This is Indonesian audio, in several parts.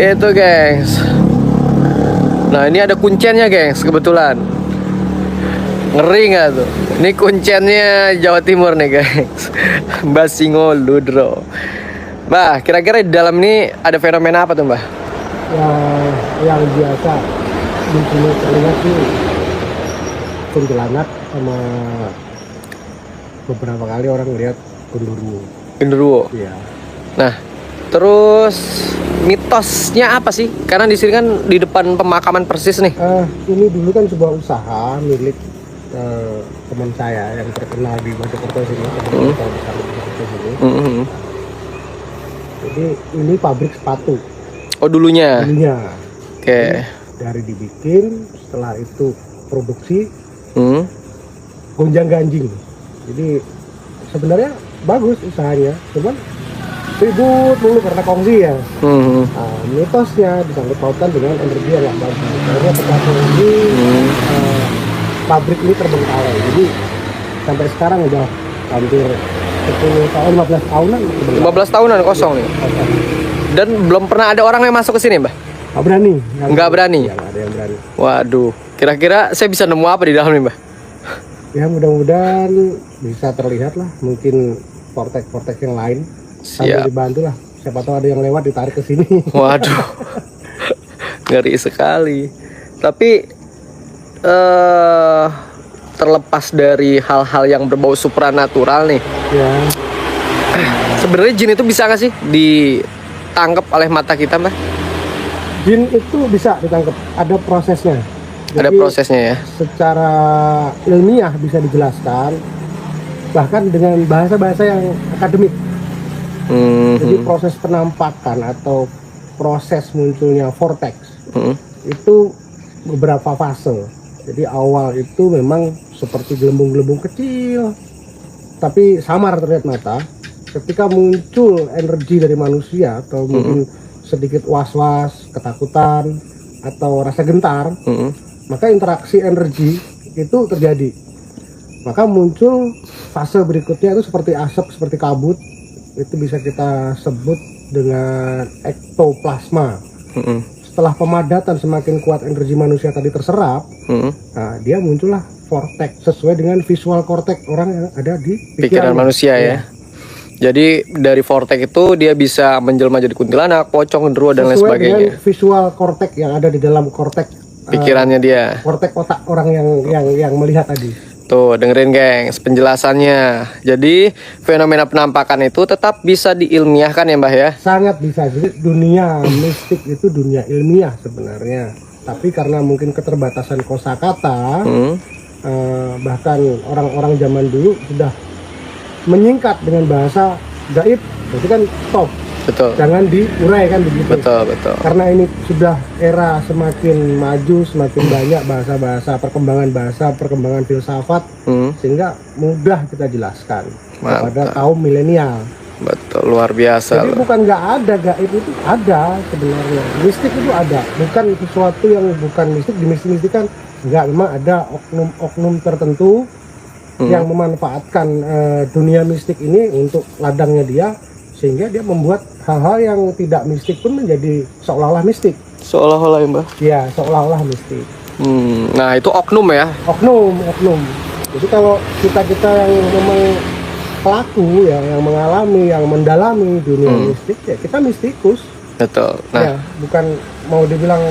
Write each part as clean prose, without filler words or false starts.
Itu gengs. Nah ini ada kunciannya gengs, kebetulan. Ngeri nggak tuh? Ini kunciannya Jawa Timur nih gengs. Mbah Singo Ludro. Mbah, kira-kira di dalam ini ada fenomena apa tuh Mbah? Yang biasa di sini terlihat sih kuntilanak, sama beberapa kali orang lihat genderuwo. Genderuwo. Iya. Nah, terus mitosnya apa sih? Karena di sini kan di depan pemakaman persis nih. Ini dulu kan sebuah usaha milik teman saya yang terkenal di Mojokerto sini, teman saya besar di Mojokerto sini. Jadi ini pabrik sepatu. Oh dulunya. Dulunya. Oke. Dari dibikin, setelah itu produksi, gonjang ganjing. Jadi sebenarnya bagus usahanya, cuman ribut dulu karena kongsi ya. Mitosnya disangkut pautan dengan energi yang nggak bagus. Akhirnya pecah kongsi, pabrik ini terbengkalai. Jadi sampai sekarang udah hampir 10 tahun, 15 tahunan. 15 tahunan kosong nih. Dan belum pernah ada orang yang masuk ke sini, Mbah? Nggak berani. Nggak berani? Ya, nggak ada yang berani. Waduh, kira-kira saya bisa nemu apa di dalam nih, Mbah? Ya mudah-mudahan bisa terlihat lah, mungkin vortex yang lain. Sambil dibantu lah, siapa tahu ada yang lewat ditarik ke sini. Waduh, ngeri sekali. Tapi terlepas dari hal-hal yang berbau supranatural nih, Ya, sebenarnya jin itu bisa nggak sih ditangkap oleh mata kita, Mbah? jin itu bisa ditangkap, ada prosesnya. Ada Jadi, prosesnya ya. secara ilmiah bisa dijelaskan, bahkan dengan bahasa-bahasa yang akademik. Jadi proses penampakan atau proses munculnya vortex itu beberapa fase. Jadi awal itu memang seperti gelembung-gelembung kecil, tapi samar terlihat mata. Ketika muncul energi dari manusia atau mungkin sedikit was-was, ketakutan atau rasa gentar, maka interaksi energi itu terjadi. Maka muncul fase berikutnya itu seperti asap, seperti kabut. Itu bisa kita sebut dengan ektoplasma. Setelah pemadatan semakin kuat energi manusia tadi terserap, nah, dia muncullah vortex sesuai dengan visual cortex orang yang ada di pikiran manusia ya. Jadi dari vortex itu dia bisa menjelma jadi kuntilanak, pocong, genderuwo dan lain sesuai sebagainya. dengan visual cortex yang ada di dalam cortex Pikirannya dia. Cortex otak orang yang melihat tadi. Tuh dengerin gengs penjelasannya. Jadi fenomena penampakan itu tetap bisa diilmiahkan ya Mbah ya. Sangat bisa. Jadi dunia mistik itu dunia ilmiah sebenarnya. Tapi karena mungkin keterbatasan kosakata, bahkan orang-orang zaman dulu sudah menyingkat dengan bahasa gaib. Berarti kan stop. Betul. Jangan diurai kan begitu. Betul. Karena ini sudah era semakin maju, semakin banyak bahasa-bahasa, perkembangan filsafat, sehingga mudah kita jelaskan kepada kaum milenial. Betul, luar biasa. Jadi bukan nggak ada, gaib itu ada sebenarnya. Mistik itu ada, bukan sesuatu yang bukan mistik. Di mistik kan nggak, memang ada oknum-oknum tertentu yang memanfaatkan dunia mistik ini untuk ladangnya dia, sehingga dia membuat hal-hal yang tidak mistik pun menjadi seolah-olah mistik. Seolah-olah ya Mbah? Ya, seolah-olah mistik. Nah itu oknum ya? Oknum. Jadi kalau kita yang memang pelaku, yang mengalami, yang mendalami dunia mistik, ya kita mistikus. Betul. Nah, Ya, bukan mau dibilang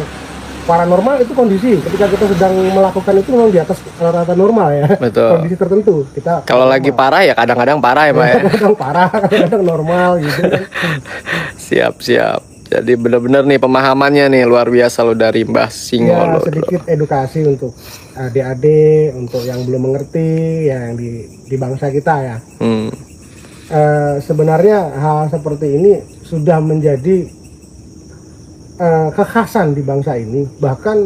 paranormal, itu kondisi. Ketika kita sedang melakukan itu memang di atas rata-rata normal ya. Betul. Kondisi tertentu. Kita kalau lagi parah ya kadang-kadang parah ya Mbak ya? kadang parah, kadang normal gitu. Siap. Jadi benar-benar nih pemahamannya nih luar biasa lo dari Mbah Singo. Ya, sedikit edukasi untuk adik-adik, untuk yang belum mengerti, yang di bangsa kita ya. Sebenarnya hal seperti ini sudah menjadi kekhasan di bangsa ini. Bahkan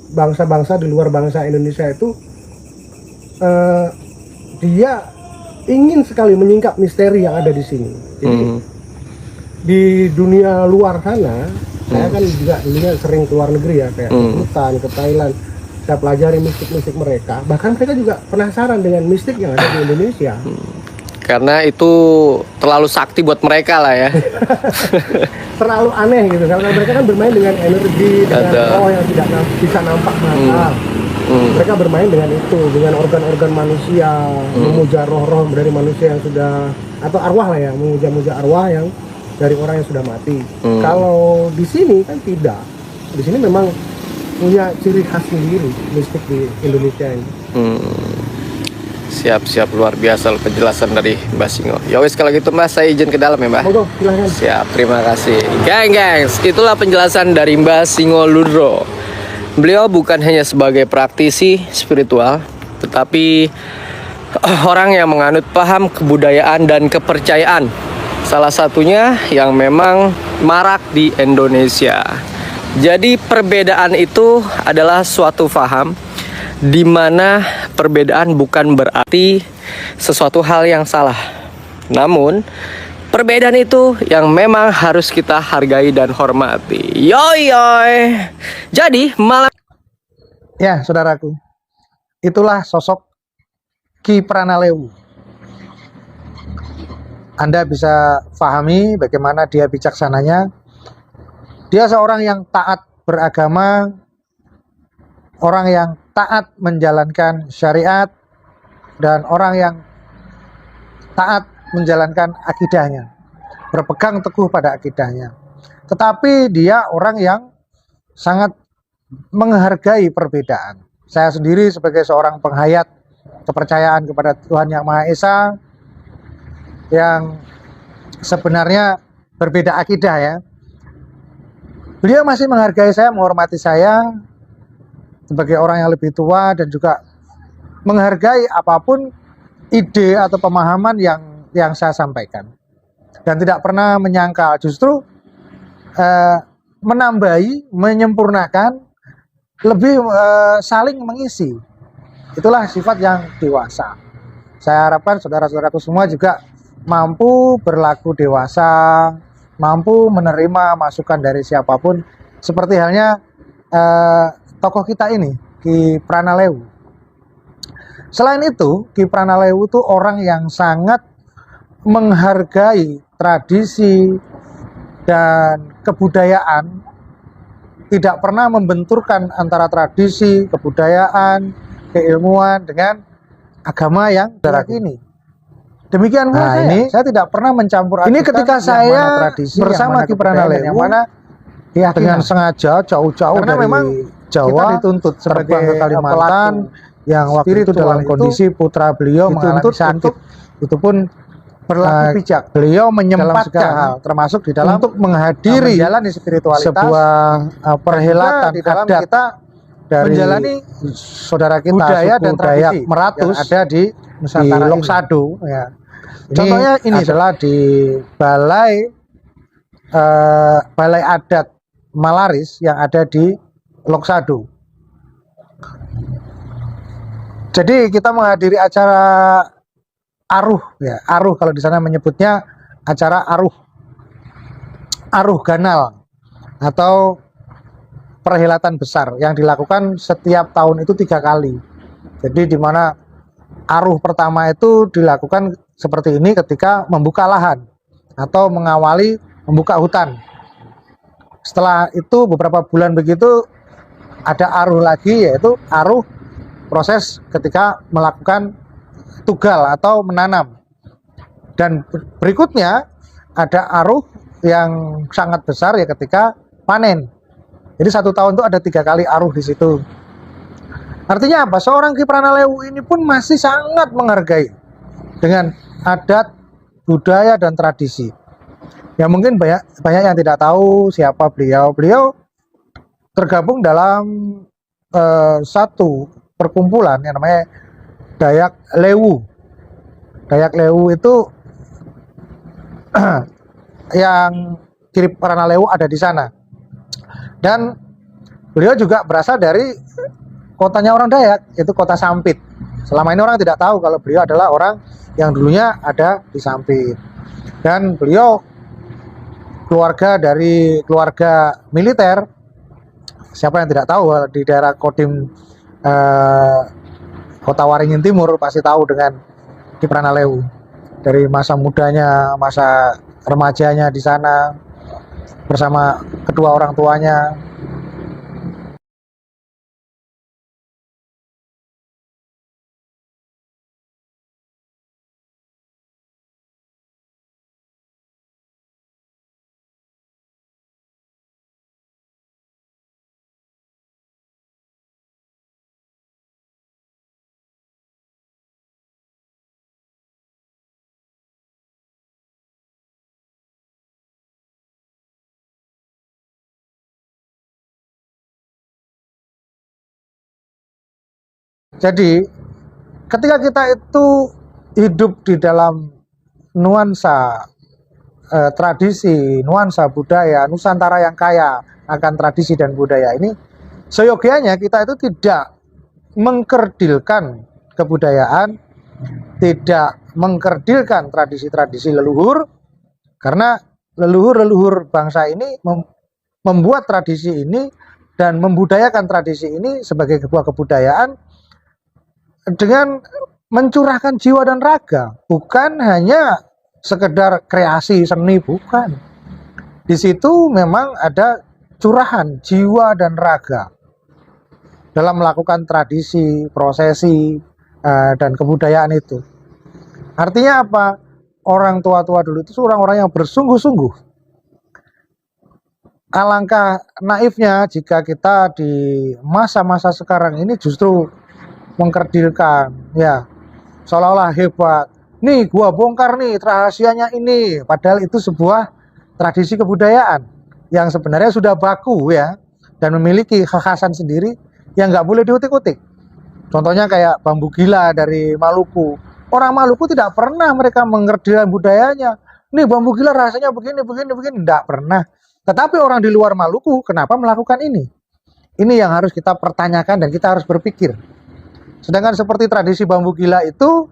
bangsa-bangsa di luar bangsa Indonesia itu dia ingin sekali menyingkap misteri yang ada di sini. Jadi di dunia luar sana, saya kan juga dulunya sering keluar negeri ya, kayak ke Bhutan, ke Thailand. Saya pelajari mistik-mistik mereka. Bahkan mereka juga penasaran dengan mistik yang ada di Indonesia. karena itu terlalu sakti buat mereka lah ya. Terlalu aneh gitu karena mereka kan bermain dengan energi, dengan Betul. roh yang tidak bisa nampak mata. Mereka bermain dengan itu, dengan organ-organ manusia, memuja roh-roh dari manusia yang sudah, atau arwah lah ya, memuja-muja arwah yang dari orang yang sudah mati. Kalau di sini kan tidak. Di sini memang punya ciri khas sendiri mistik di Indonesia ini. Siap luar biasa loh penjelasan dari Mbah Singo. Ya wes kalau gitu Mbah, saya izin ke dalam ya Mbah. Monggo, silahkan. Siap, terima kasih. Gengs, itulah penjelasan dari Mbah Singo Ludro. Beliau bukan hanya sebagai praktisi spiritual, tetapi orang yang menganut paham kebudayaan dan kepercayaan. Salah satunya yang memang marak di Indonesia. Jadi perbedaan itu adalah suatu paham di mana perbedaan bukan berarti sesuatu hal yang salah. Namun perbedaan itu yang memang harus kita hargai dan hormati. Yoi. Jadi malam Ya, saudaraku, itulah sosok Ki Pranalewu. Anda bisa pahami bagaimana dia bijaksananya. Dia seorang yang taat beragama, orang yang taat menjalankan syariat, dan orang yang taat menjalankan akidahnya, berpegang teguh pada akidahnya. Tetapi dia orang yang sangat menghargai perbedaan. Saya sendiri sebagai seorang penghayat kepercayaan kepada Tuhan Yang Maha Esa, yang sebenarnya berbeda akidah ya, beliau masih menghargai saya, menghormati saya sebagai orang yang lebih tua, dan juga menghargai apapun ide atau pemahaman yang saya sampaikan, dan tidak pernah menyangkal, justru menambahi, menyempurnakan, lebih saling mengisi. Itulah sifat yang dewasa. Saya harapkan saudara-saudaraku semua juga mampu berlaku dewasa, mampu menerima masukan dari siapapun, seperti halnya tokoh kita ini, Ki Pranalewu. Selain itu, Ki Pranalewu itu orang yang sangat menghargai tradisi dan kebudayaan, tidak pernah membenturkan antara tradisi, kebudayaan, keilmuan dengan agama yang ini. Demikian pula saya tidak pernah mencampur adukan. Ini ketika saya tradisi, bersama Ki Pranalewu, yang mana dengan sengaja jauh-jauh dari memang Jawa, kita dituntut sebagai ke Kalimantan, yang waktu itu dalam kondisi putra beliau mengalami sakit. Itu pun berlaku bijak. Beliau menyempatkan hal, termasuk di dalam untuk menghadiri menjalani spiritualitas, sebuah perhelatan di dalam adat kita dari menjalani saudara kita budaya dan tradisi Meratus yang ada di Nusantara, di Loksado ya. Contohnya ini adalah di balai adat Malaris yang ada di Loksado. Jadi kita menghadiri acara aruh ya, aruh kalau di sana menyebutnya acara aruh ganal atau perhelatan besar yang dilakukan setiap tahun itu 3 kali. Jadi di mana aruh pertama itu dilakukan seperti ini ketika membuka lahan atau mengawali membuka hutan. Setelah itu beberapa bulan begitu ada aruh lagi, yaitu aruh proses ketika melakukan tugal atau menanam. Dan berikutnya ada aruh yang sangat besar ya ketika panen. Jadi 1 tahun itu ada 3 kali aruh di situ. Artinya apa? Seorang Ki Pranalewu ini pun masih sangat menghargai dengan adat, budaya, dan tradisi. Ya mungkin banyak yang tidak tahu siapa beliau. Beliau tergabung dalam satu perkumpulan yang namanya Dayak Lewu. Dayak Lewu itu yang Ki Pranalewu ada di sana. Dan beliau juga berasal dari kotanya orang Dayak, yaitu kota Sampit. Selama ini orang tidak tahu kalau beliau adalah orang yang dulunya ada di Sampit. Dan beliau dari keluarga militer. Siapa yang tidak tahu di daerah Kodim Kota Waringin Timur pasti tahu dengan Ki Pranalewu. dari masa mudanya, masa remajanya di sana bersama kedua orang tuanya. Jadi ketika kita itu hidup di dalam nuansa tradisi, nuansa budaya, Nusantara yang kaya akan tradisi dan budaya ini, seyogianya kita itu tidak mengkerdilkan kebudayaan, tidak mengkerdilkan tradisi-tradisi leluhur, karena leluhur-leluhur bangsa ini membuat tradisi ini dan membudayakan tradisi ini sebagai sebuah kebudayaan dengan mencurahkan jiwa dan raga, bukan hanya sekedar kreasi seni, bukan. Di situ memang ada curahan jiwa dan raga dalam melakukan tradisi, prosesi, dan kebudayaan itu. Artinya apa? Orang tua-tua dulu itu orang-orang yang bersungguh-sungguh. Alangkah naifnya jika kita di masa-masa sekarang ini justru mengkerdilkan, ya, seolah-olah hebat. Nih, gua bongkar nih rahasianya ini, padahal itu sebuah tradisi kebudayaan yang sebenarnya sudah baku, ya, dan memiliki kekhasan sendiri yang nggak boleh diutik-utik. Contohnya kayak bambu gila dari Maluku. Orang Maluku tidak pernah mereka mengkerdilkan budayanya. Nih, bambu gila rasanya begini, nggak pernah. Tetapi orang di luar Maluku kenapa melakukan ini? Ini yang harus kita pertanyakan dan kita harus berpikir. Sedangkan seperti tradisi bambu gila itu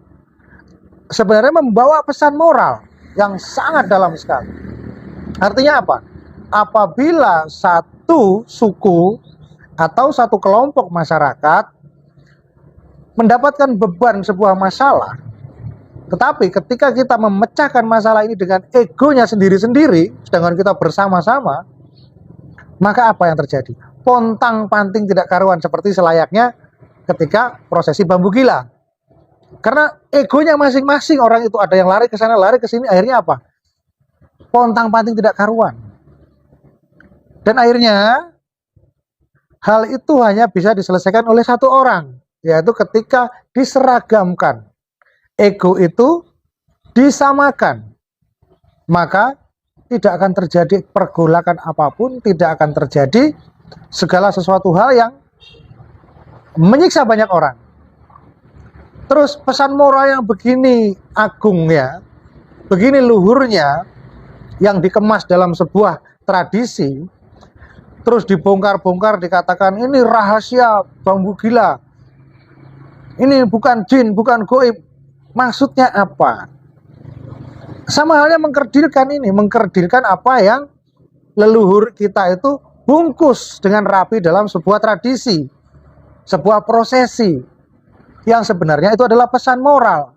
sebenarnya membawa pesan moral yang sangat dalam sekali. Artinya apa? Apabila satu suku atau satu kelompok masyarakat mendapatkan beban sebuah masalah, tetapi ketika kita memecahkan masalah ini dengan egonya sendiri-sendiri, sedangkan kita bersama-sama, maka apa yang terjadi? Pontang-panting tidak karuan seperti selayaknya ketika prosesi bambu gila. Karena egonya masing-masing orang itu, ada yang lari ke sana, lari ke sini, akhirnya apa? Pontang-panting tidak karuan. Dan akhirnya hal itu hanya bisa diselesaikan oleh satu orang, yaitu ketika diseragamkan. Ego itu disamakan. Maka tidak akan terjadi pergolakan apapun, tidak akan terjadi segala sesuatu hal yang menyiksa banyak orang. Terus pesan moral yang begini agungnya, begini luhurnya, yang dikemas dalam sebuah tradisi, terus dibongkar-bongkar, dikatakan ini rahasia bambu gila, ini bukan jin, bukan goib. Maksudnya apa? Sama halnya mengkerdilkan ini, mengkerdilkan apa yang leluhur kita itu bungkus dengan rapi dalam sebuah tradisi, sebuah prosesi yang sebenarnya itu adalah pesan moral.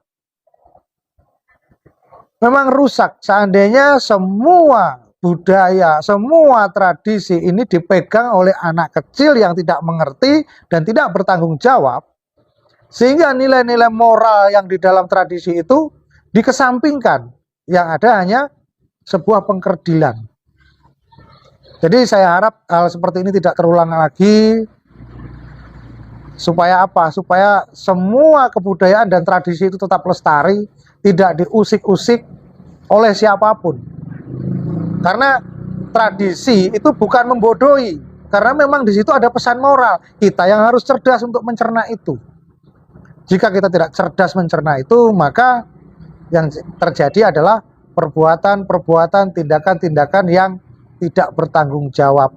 Memang rusak seandainya semua budaya, semua tradisi ini dipegang oleh anak kecil yang tidak mengerti dan tidak bertanggung jawab, sehingga nilai-nilai moral yang di dalam tradisi itu dikesampingkan, yang ada hanya sebuah pengkerdilan. Jadi saya harap hal seperti ini tidak terulang lagi. Supaya apa? Supaya semua kebudayaan dan tradisi itu tetap lestari, tidak diusik-usik oleh siapapun. Karena tradisi itu bukan membodohi, karena memang di situ ada pesan moral. Kita yang harus cerdas untuk mencerna itu. Jika kita tidak cerdas mencerna itu, maka yang terjadi adalah perbuatan-perbuatan, tindakan-tindakan yang tidak bertanggung jawab.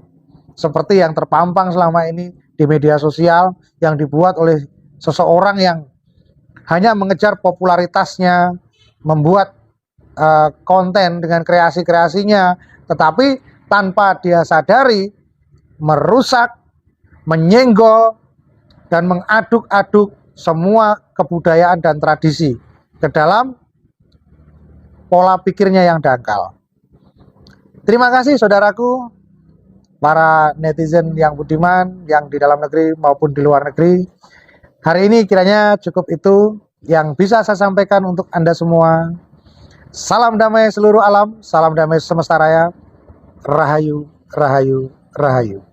Seperti yang terpampang selama ini di media sosial yang dibuat oleh seseorang yang hanya mengejar popularitasnya, membuat konten dengan kreasi-kreasinya, tetapi tanpa dia sadari merusak, menyenggol, dan mengaduk-aduk semua kebudayaan dan tradisi ke dalam pola pikirnya yang dangkal. Terima kasih saudaraku, para netizen yang budiman, yang di dalam negeri maupun di luar negeri. Hari ini kiranya cukup itu yang bisa saya sampaikan untuk Anda semua. Salam damai seluruh alam, salam damai semesta raya. Rahayu, rahayu, rahayu.